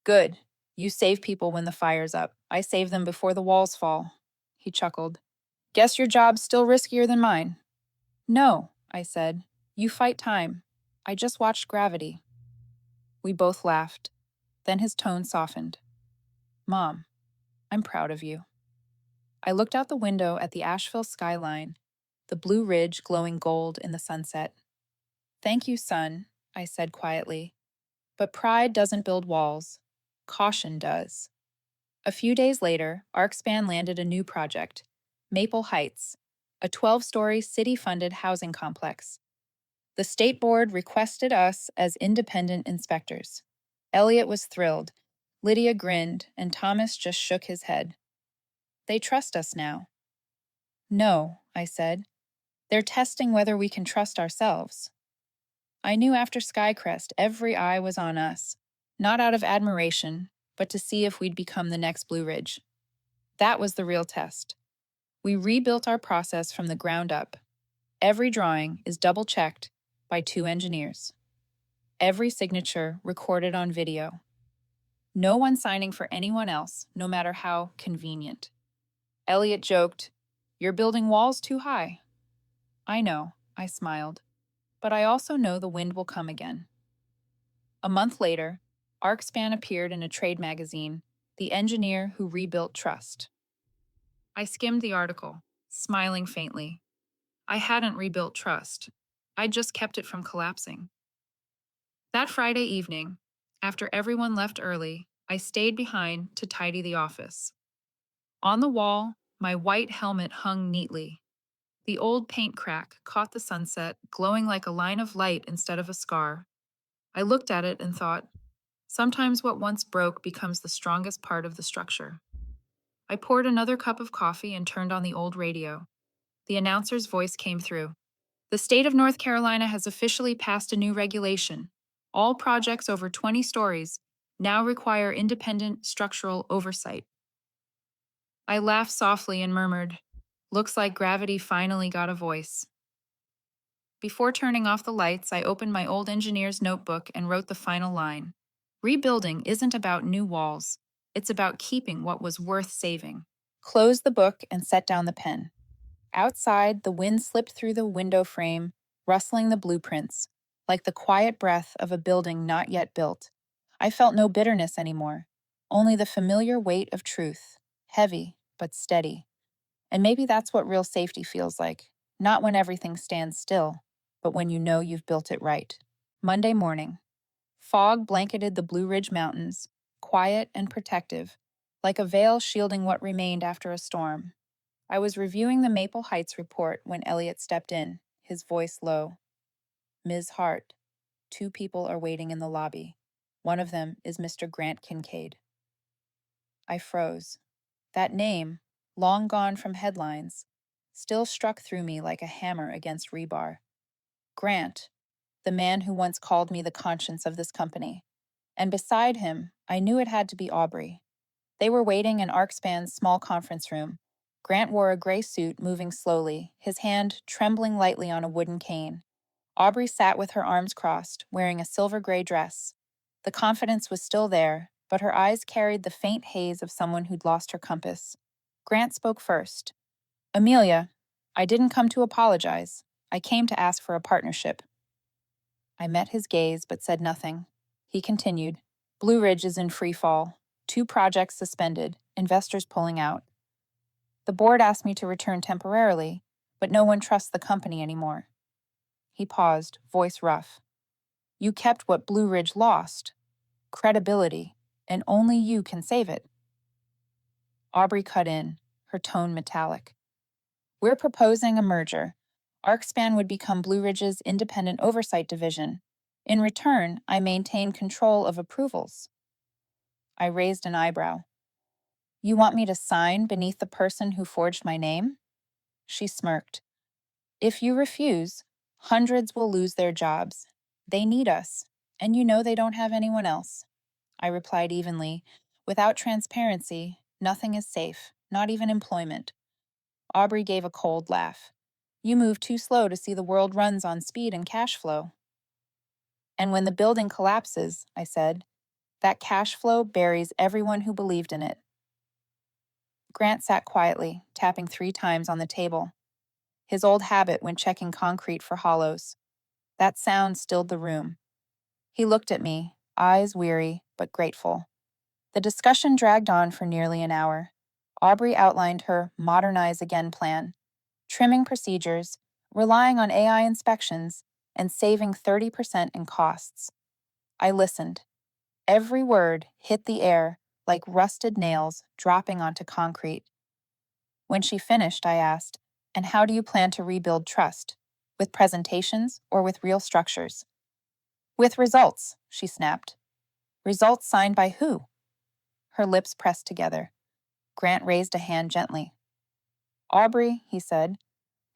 "Good. You save people when the fire's up. I save them before the walls fall." He chuckled. "Guess your job's still riskier than mine." "No," I said. "You fight time. I just watched gravity." We both laughed. Then his tone softened. "Mom, I'm proud of you." I looked out the window at the Asheville skyline, the Blue Ridge glowing gold in the sunset. "Thank you, son," I said quietly. But pride doesn't build walls. Caution does. A few days later, ArcSpan landed a new project, Maple Heights, a 12-story city-funded housing complex. The state board requested us as independent inspectors. Elliot was thrilled, Lydia grinned, and Thomas just shook his head. "They trust us now." "No," I said. "They're testing whether we can trust ourselves." I knew after Skycrest every eye was on us, not out of admiration, but to see if we'd become the next Blue Ridge. That was the real test. We rebuilt our process from the ground up. Every drawing is double-checked by 2 engineers. Every signature recorded on video. No one signing for anyone else, no matter how convenient. Elliot joked, "You're building walls too high." "I know," I smiled. "But I also know the wind will come again." A month later, ArcSpan appeared in a trade magazine, The Engineer Who Rebuilt Trust. I skimmed the article, smiling faintly. I hadn't rebuilt trust. I'd just kept it from collapsing. That Friday evening, after everyone left early, I stayed behind to tidy the office. On the wall, my white helmet hung neatly. The old paint crack caught the sunset, glowing like a line of light instead of a scar. I looked at it and thought, sometimes what once broke becomes the strongest part of the structure. I poured another cup of coffee and turned on the old radio. The announcer's voice came through. "The state of North Carolina has officially passed a new regulation. All projects over 20 stories now require independent structural oversight." I laughed softly and murmured, "Looks like gravity finally got a voice." Before turning off the lights, I opened my old engineer's notebook and wrote the final line. Rebuilding isn't about new walls. It's about keeping what was worth saving. Closed the book and set down the pen. Outside, the wind slipped through the window frame, rustling the blueprints, like the quiet breath of a building not yet built. I felt no bitterness anymore, only the familiar weight of truth, heavy but steady. And maybe that's what real safety feels like, not when everything stands still, but when you know you've built it right. Monday morning. Fog blanketed the Blue Ridge Mountains, quiet and protective, like a veil shielding what remained after a storm. I was reviewing the Maple Heights report when Elliot stepped in, his voice low. "Ms. Hart, 2 people are waiting in the lobby. One of them is Mr. Grant Kincaid." I froze. That name, long gone from headlines, still struck through me like a hammer against rebar. Grant, the man who once called me the conscience of this company. And beside him, I knew it had to be Aubrey. They were waiting in ArcSpan's small conference room. Grant wore a gray suit, moving slowly, his hand trembling lightly on a wooden cane. Aubrey sat with her arms crossed, wearing a silver-gray dress. The confidence was still there, but her eyes carried the faint haze of someone who'd lost her compass. Grant spoke first. "Amelia, I didn't come to apologize. I came to ask for a partnership." I met his gaze but said nothing. He continued, Blue Ridge is in free fall. 2 projects suspended, investors pulling out. The board asked me to return temporarily, but no one trusts the company anymore. He paused, voice rough. You kept what Blue Ridge lost, credibility, and only you can save it. Aubrey cut in, her tone metallic. We're proposing a merger. ArcSpan would become Blue Ridge's independent oversight division. In return, I maintain control of approvals. I raised an eyebrow. You want me to sign beneath the person who forged my name? She smirked. If you refuse, hundreds will lose their jobs. They need us, and you know they don't have anyone else. I replied evenly. Without transparency, nothing is safe, not even employment. Aubrey gave a cold laugh. You move too slow to see the world runs on speed and cash flow. And when the building collapses, I said, that cash flow buries everyone who believed in it. Grant sat quietly, tapping 3 times on the table. His old habit when checking concrete for hollows. That sound stilled the room. He looked at me, eyes weary but grateful. The discussion dragged on for nearly an hour. Aubrey outlined her Modernize Again plan, trimming procedures, relying on AI inspections, and saving 30% in costs. I listened. Every word hit the air like rusted nails dropping onto concrete. When she finished, I asked, and how do you plan to rebuild trust? With presentations or with real structures? With results, she snapped. Results signed by who? Her lips pressed together. Grant raised a hand gently. Aubrey, he said,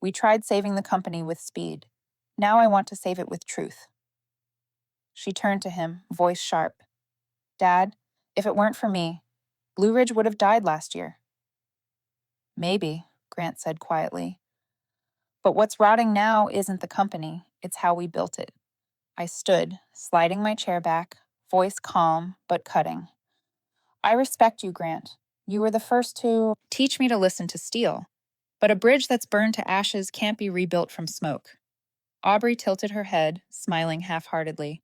we tried saving the company with speed. Now I want to save it with truth. She turned to him, voice sharp. Dad, if it weren't for me, Blue Ridge would have died last year. Maybe, Grant said quietly. But what's rotting now isn't the company, it's how we built it. I stood, sliding my chair back, voice calm but cutting. I respect you, Grant. You were the first to teach me to listen to steel. But a bridge that's burned to ashes can't be rebuilt from smoke. Aubrey tilted her head, smiling half-heartedly.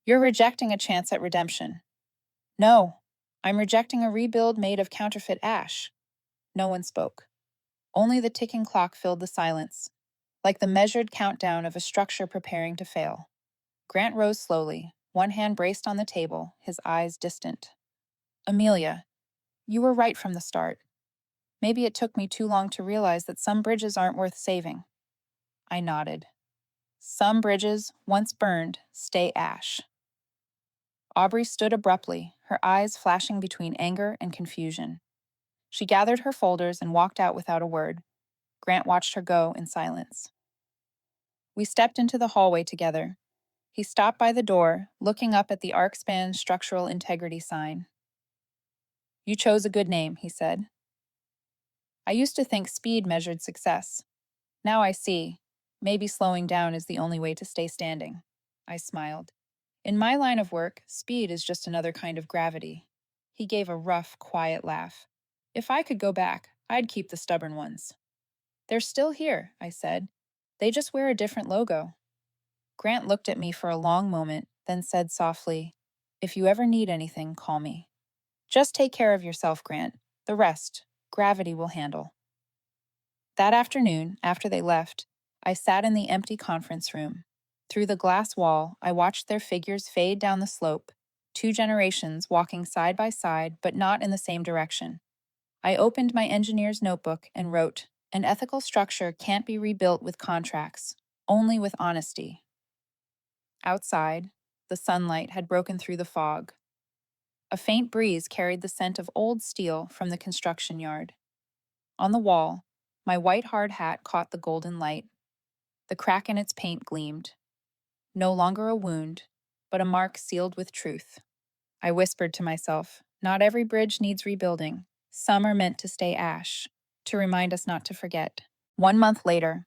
You're rejecting a chance at redemption. No, I'm rejecting a rebuild made of counterfeit ash. No one spoke. Only the ticking clock filled the silence, like the measured countdown of a structure preparing to fail. Grant rose slowly, one hand braced on the table, his eyes distant. Amelia, you were right from the start. Maybe it took me too long to realize that some bridges aren't worth saving. I nodded. Some bridges, once burned, stay ash. Aubrey stood abruptly, her eyes flashing between anger and confusion. She gathered her folders and walked out without a word. Grant watched her go in silence. We stepped into the hallway together. He stopped by the door, looking up at the ArcSpan structural integrity sign. You chose a good name, he said. I used to think speed measured success. Now I see, maybe slowing down is the only way to stay standing. I smiled. In my line of work, speed is just another kind of gravity. He gave a rough, quiet laugh. If I could go back, I'd keep the stubborn ones. They're still here, I said. They just wear a different logo. Grant looked at me for a long moment, then said softly, If you ever need anything, call me. Just take care of yourself, Grant. The rest, gravity will handle. That afternoon, after they left, I sat in the empty conference room. Through the glass wall, I watched their figures fade down the slope, 2 generations walking side by side but not in the same direction. I opened my engineer's notebook and wrote, An ethical structure can't be rebuilt with contracts, only with honesty. Outside, the sunlight had broken through the fog. A faint breeze carried the scent of old steel from the construction yard. On the wall, my white hard hat caught the golden light. The crack in its paint gleamed. No longer a wound, but a mark sealed with truth. I whispered to myself, not every bridge needs rebuilding. Some are meant to stay ash, to remind us not to forget. 1 month later,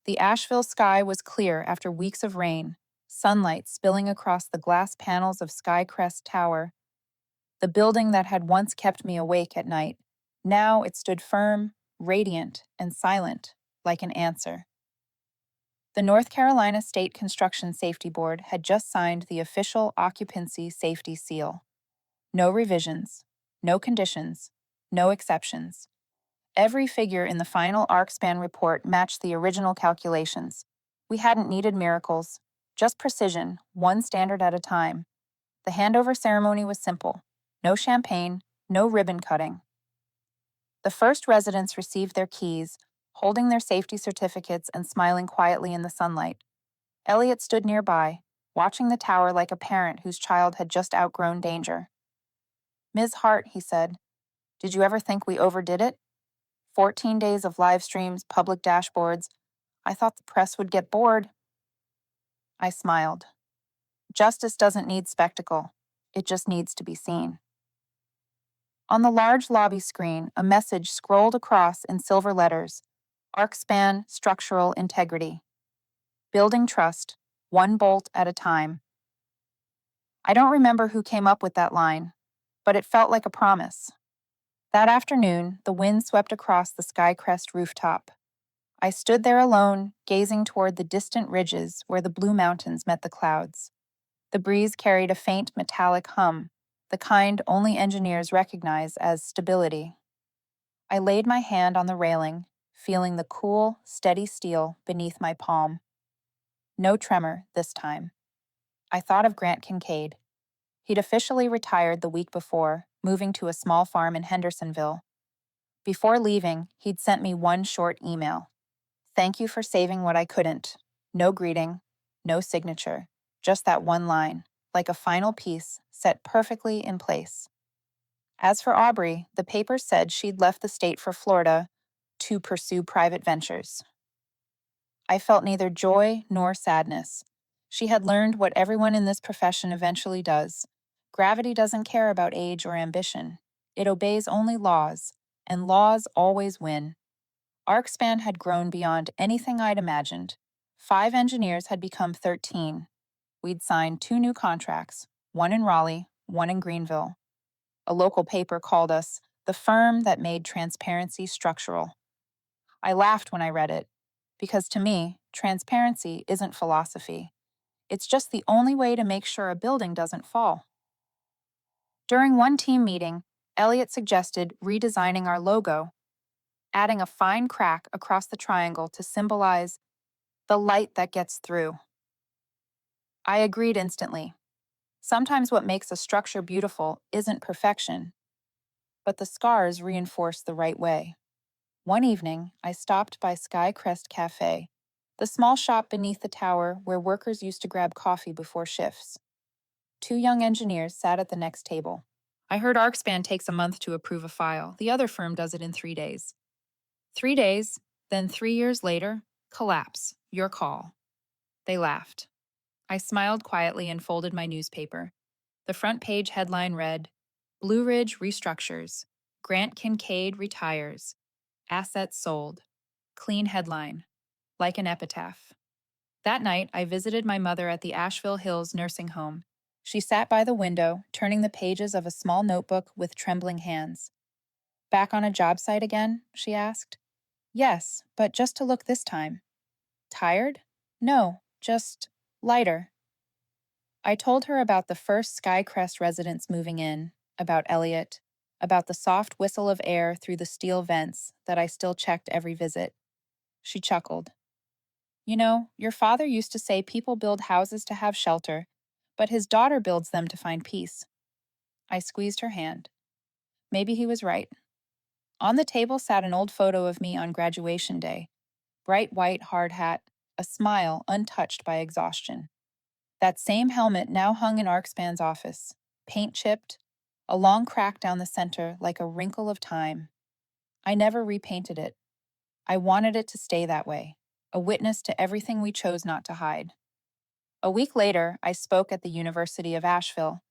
the Asheville sky was clear after weeks of rain, sunlight spilling across the glass panels of Skycrest Tower, the building that had once kept me awake at night. Now it stood firm, radiant, and silent, like an answer. The North Carolina State Construction Safety Board had just signed the official occupancy safety seal. No revisions, no conditions, no exceptions. Every figure in the final ArcSpan report matched the original calculations. We hadn't needed miracles, just precision, one standard at a time. The handover ceremony was simple. No champagne, no ribbon cutting. The first residents received their keys, holding their safety certificates and smiling quietly in the sunlight. Elliot stood nearby, watching the tower like a parent whose child had just outgrown danger. "Ms. Hart," he said, "did you ever think we overdid it? 14 days of live streams, public dashboards. I thought the press would get bored." I smiled. Justice doesn't need spectacle. It just needs to be seen. On the large lobby screen, a message scrolled across in silver letters: ArcSpan Structural Integrity. Building trust, one bolt at a time. I don't remember who came up with that line, but it felt like a promise. That afternoon, the wind swept across the Skycrest rooftop. I stood there alone, gazing toward the distant ridges where the blue mountains met the clouds. The breeze carried a faint metallic hum, the kind only engineers recognize as stability. I laid my hand on the railing, feeling the cool, steady steel beneath my palm. No tremor this time. I thought of Grant Kincaid. He'd officially retired the week before, moving to a small farm in Hendersonville. Before leaving, he'd sent me one short email. "Thank you for saving what I couldn't." No greeting, no signature, just that one line, like a final piece set perfectly in place. As for Aubrey, the papers said she'd left the state for Florida to pursue private ventures. I felt neither joy nor sadness. She had learned what everyone in this profession eventually does. Gravity doesn't care about age or ambition. It obeys only laws, and laws always win. ArcSpan had grown beyond anything I'd imagined. 5 engineers had become 13. We'd signed 2 new contracts, one in Raleigh, one in Greenville. A local paper called us the firm that made transparency structural. I laughed when I read it, because to me, transparency isn't philosophy. It's just the only way to make sure a building doesn't fall. During one team meeting, Elliot suggested redesigning our logo, adding a fine crack across the triangle to symbolize the light that gets through. I agreed instantly. Sometimes what makes a structure beautiful isn't perfection, but the scars reinforce the right way. One evening, I stopped by Skycrest Cafe, the small shop beneath the tower where workers used to grab coffee before shifts. 2 young engineers sat at the next table. "I heard ArcSpan takes a month to approve a file. The other firm does it in 3 days." 3 days, then 3 years later, collapse. Your call. They laughed. I smiled quietly and folded my newspaper. The front page headline read, "BlueRidge restructures. Grant Kincaid retires. Assets sold." Clean headline, like an epitaph. That night, I visited my mother at the Asheville Hills nursing home. She sat by the window, turning the pages of a small notebook with trembling hands. "Back on a job site again?" she asked. "Yes, but just to look this time." "Tired?" "No, just lighter." I told her about the first Skycrest residents moving in, about Elliot, about the soft whistle of air through the steel vents that I still checked every visit. She chuckled. "You know, your father used to say people build houses to have shelter, but his daughter builds them to find peace." I squeezed her hand. Maybe he was right. On the table sat an old photo of me on graduation day. Bright white hard hat, a smile untouched by exhaustion. That same helmet now hung in ArcSpan's office, paint chipped, a long crack down the center like a wrinkle of time. I never repainted it. I wanted it to stay that way, a witness to everything we chose not to hide. A week later, I spoke at the University of Asheville.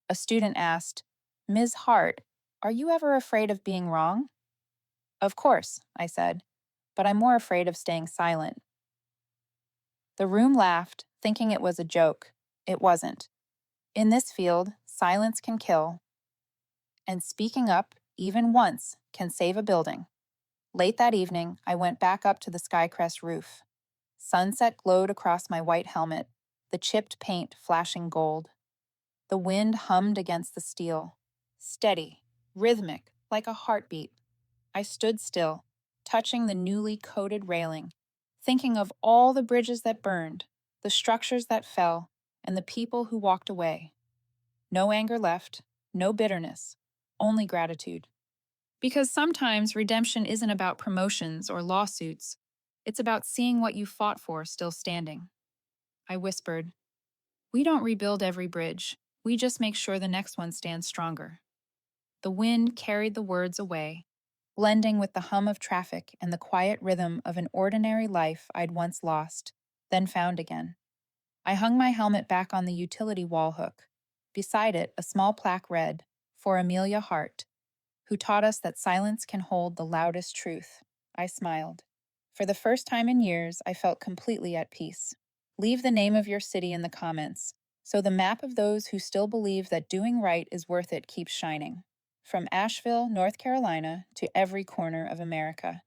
A student asked, "Ms. Hart, are you ever afraid of being wrong?" "Of course," I said, "but I'm more afraid of staying silent." The room laughed, thinking it was a joke. It wasn't. In this field, silence can kill, and speaking up, even once, can save a building. Late that evening, I went back up to the Skycrest roof. Sunset glowed across my white helmet, the chipped paint flashing gold. The wind hummed against the steel, steady, rhythmic, like a heartbeat. I stood still, touching the newly coated railing, thinking of all the bridges that burned, the structures that fell, and the people who walked away. No anger left, no bitterness, only gratitude. Because sometimes redemption isn't about promotions or lawsuits, it's about seeing what you fought for still standing. I whispered, "We don't rebuild every bridge, we just make sure the next one stands stronger." The wind carried the words away, blending with the hum of traffic and the quiet rhythm of an ordinary life I'd once lost, then found again. I hung my helmet back on the utility wall hook. Beside it, a small plaque read, "For Amelia Hart, who taught us that silence can hold the loudest truth." I smiled. For the first time in years, I felt completely at peace. Leave the name of your city in the comments, so the map of those who still believe that doing right is worth it keeps shining. From Asheville, North Carolina, to every corner of America.